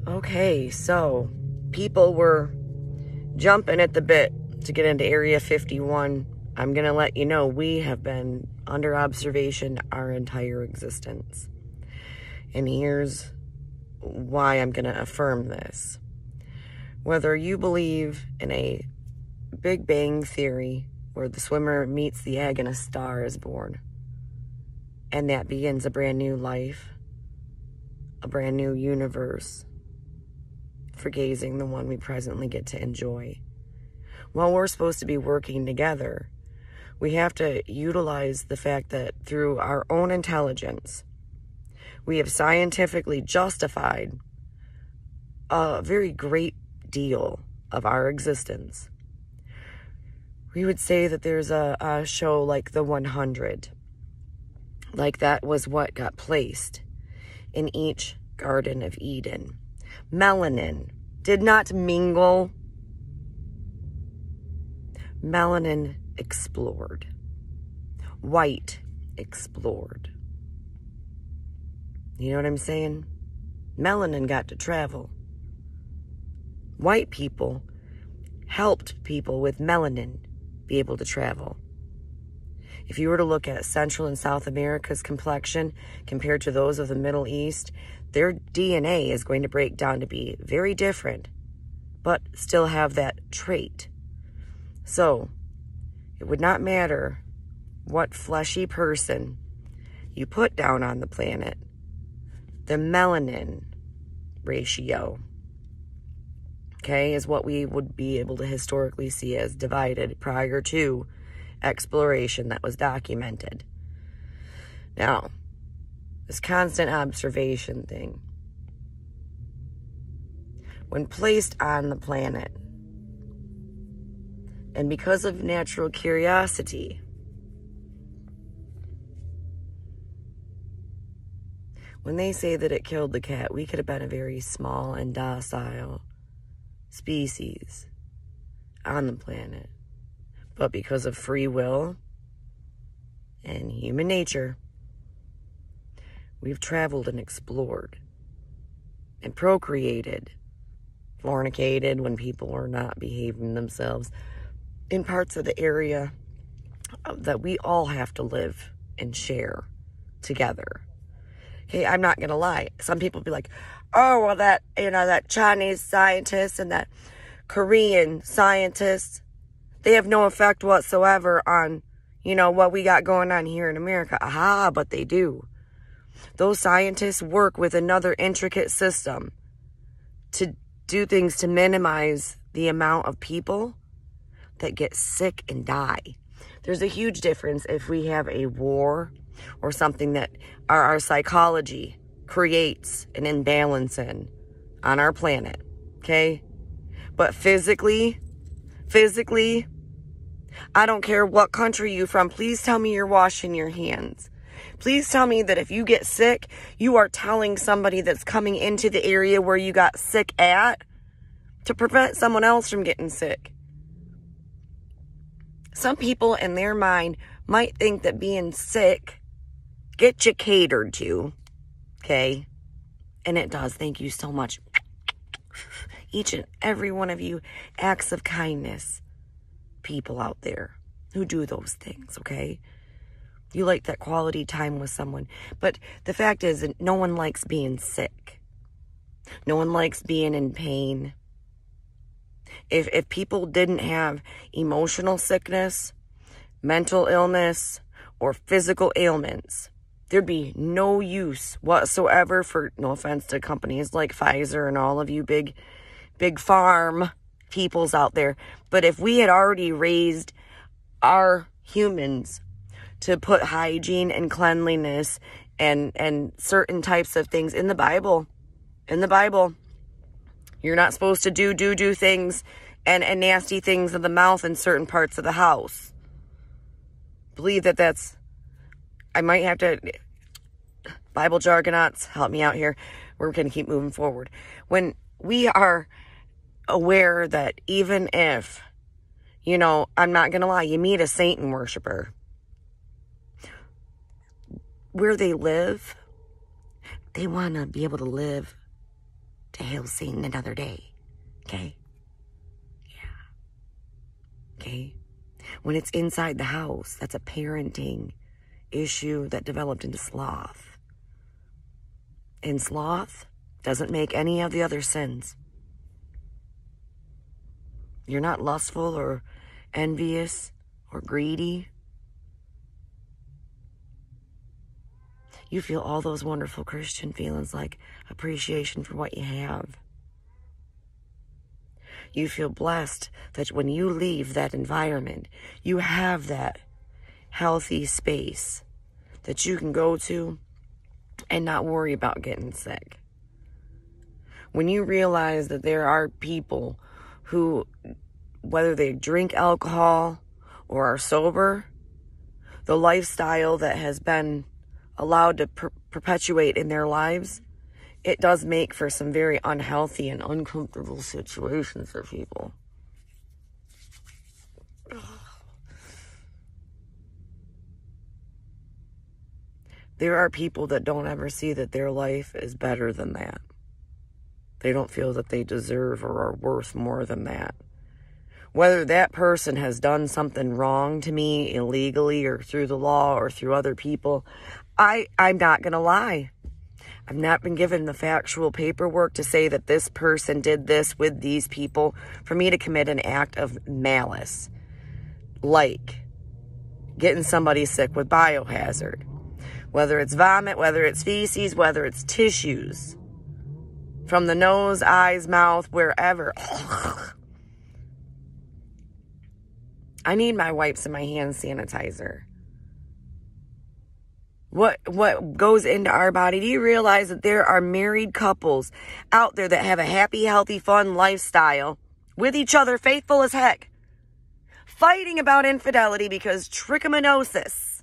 Okay, so people were jumping at the bit to get into Area 51. I'm going to let you know we have been under observation our entire existence. And here's why I'm going to affirm this. Whether you believe in a Big Bang Theory where the swimmer meets the egg and a star is born, and that begins a brand new life, a brand new universe, forgazing the one we presently get to enjoy. While we're supposed to be working together, we have to utilize the fact that through our own intelligence, we have scientifically justified a very great deal of our existence. We would say that there's a show like The 100, like that was what got placed in each Garden of Eden. Melanin did not mingle. Melanin explored. White explored. You know what I'm saying? Melanin got to travel. White people helped people with melanin be able to travel. If you were to look at Central and South America's complexion compared to those of the Middle East, their DNA is going to break down to be very different, but still have that trait. So, it would not matter what fleshy person you put down on the planet, the melanin ratio, okay, is what we would be able to historically see as divided prior to exploration that was documented. Now, this constant observation thing, when placed on the planet, and because of natural curiosity, when they say that it killed the cat, we could have been a very small and docile species on the planet. But because of free will and human nature, we've traveled and explored and procreated, fornicated when people are not behaving themselves in parts of the area that we all have to live and share together. Okay, I'm not going to lie. Some people be like, oh, well, that Chinese scientist and that Korean scientist, they have no effect whatsoever on, what we got going on here in America. Aha, but they do. Those scientists work with another intricate system to do things to minimize the amount of people that get sick and die. There's a huge difference if we have a war or something that our psychology creates an imbalance in on our planet, okay? But physically, I don't care what country you're from, please tell me you're washing your hands. Please tell me that if you get sick, you are telling somebody that's coming into the area where you got sick at to prevent someone else from getting sick. Some people in their mind might think that being sick gets you catered to, okay? And it does. Thank you so much. Each and every one of you acts of kindness people out there who do those things, okay? You like that quality time with someone. But the fact is that no one likes being sick. No one likes being in pain. If people didn't have emotional sickness, mental illness, or physical ailments, there'd be no use whatsoever for, no offense to companies like Pfizer and all of you big farm peoples out there. But if we had already raised our humans to put hygiene and cleanliness and certain types of things in the Bible, you're not supposed to do things and nasty things in the mouth in certain parts of the house. Believe that's, I might have to, Bible jargonauts, help me out here. We're going to keep moving forward. When we are aware that even if, I'm not going to lie, you meet a Satan worshiper, where they live, they want to be able to live to hail Satan another day. Okay? Yeah. Okay? When it's inside the house, that's a parenting issue that developed into sloth. And sloth doesn't make any of the other sins. You're not lustful or envious or greedy. You feel all those wonderful Christian feelings like appreciation for what you have. You feel blessed that when you leave that environment, you have that healthy space that you can go to and not worry about getting sick. When you realize that there are people who, whether they drink alcohol or are sober, the lifestyle that has been allowed to perpetuate in their lives, it does make for some very unhealthy and uncomfortable situations for people. There are people that don't ever see that their life is better than that. They don't feel that they deserve or are worth more than that. Whether that person has done something wrong to me illegally or through the law or through other people, I'm not going to lie. I've not been given the factual paperwork to say that this person did this with these people for me to commit an act of malice. Like getting somebody sick with biohazard. Whether it's vomit, whether it's feces, whether it's tissues. From the nose, eyes, mouth, wherever. I need my wipes and my hand sanitizer. What goes into our body? Do you realize that there are married couples out there that have a happy, healthy, fun lifestyle with each other, faithful as heck, fighting about infidelity because trichomoniasis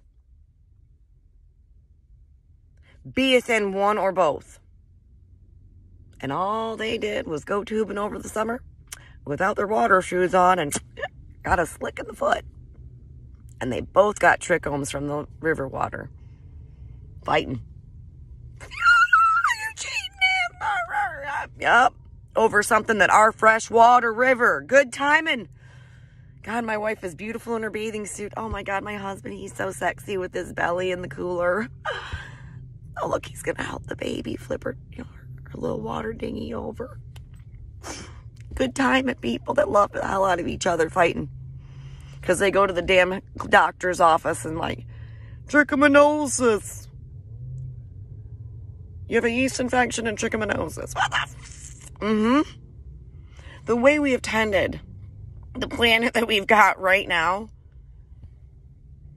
beeth in one or both. And all they did was go tubing over the summer without their water shoes on and got a slick in the foot. And they both got trichomes from the river water. Fighting. You're cheating. Yup. Over something that our freshwater river. Good timing. God, my wife is beautiful in her bathing suit. Oh my God, my husband, he's so sexy with his belly in the cooler. Oh, look, he's going to help the baby flip her, her little water dinghy over. Good time at people that love the hell out of each other fighting. Because they go to the damn doctor's office and like, trichomoniasis. You have a yeast infection and trichomoniasis. The way we have tended the planet that we've got right now,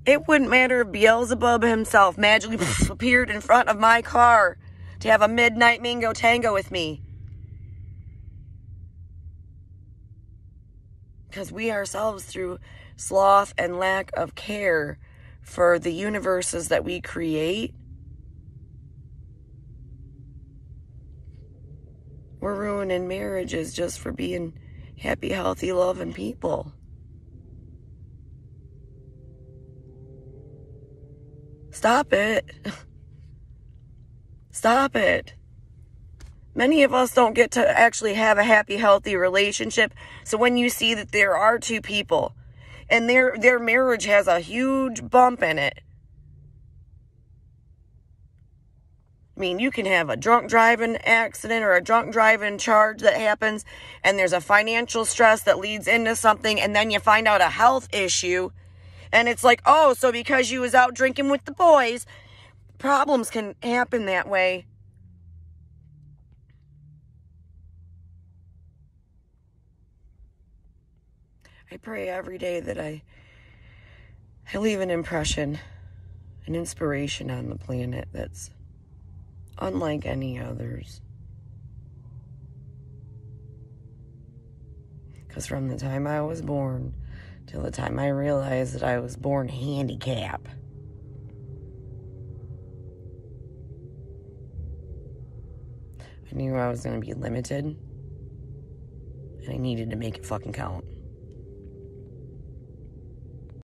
it wouldn't matter if Beelzebub himself magically appeared in front of my car to have a midnight mingo tango with me. Because we ourselves, through sloth and lack of care for the universes that we create, we're ruining marriages just for being happy, healthy, loving people. Stop it. Stop it. Many of us don't get to actually have a happy, healthy relationship. So when you see that there are two people and their marriage has a huge bump in it, I mean, you can have a drunk driving accident or a drunk driving charge that happens, and there's a financial stress that leads into something, and then you find out a health issue, and it's like, oh, so because you was out drinking with the boys, problems can happen that way. I pray every day that I leave an impression, an inspiration on the planet that's unlike any others. Because from the time I was born till the time I realized that I was born handicapped, I knew I was going to be limited, and I needed to make it fucking count.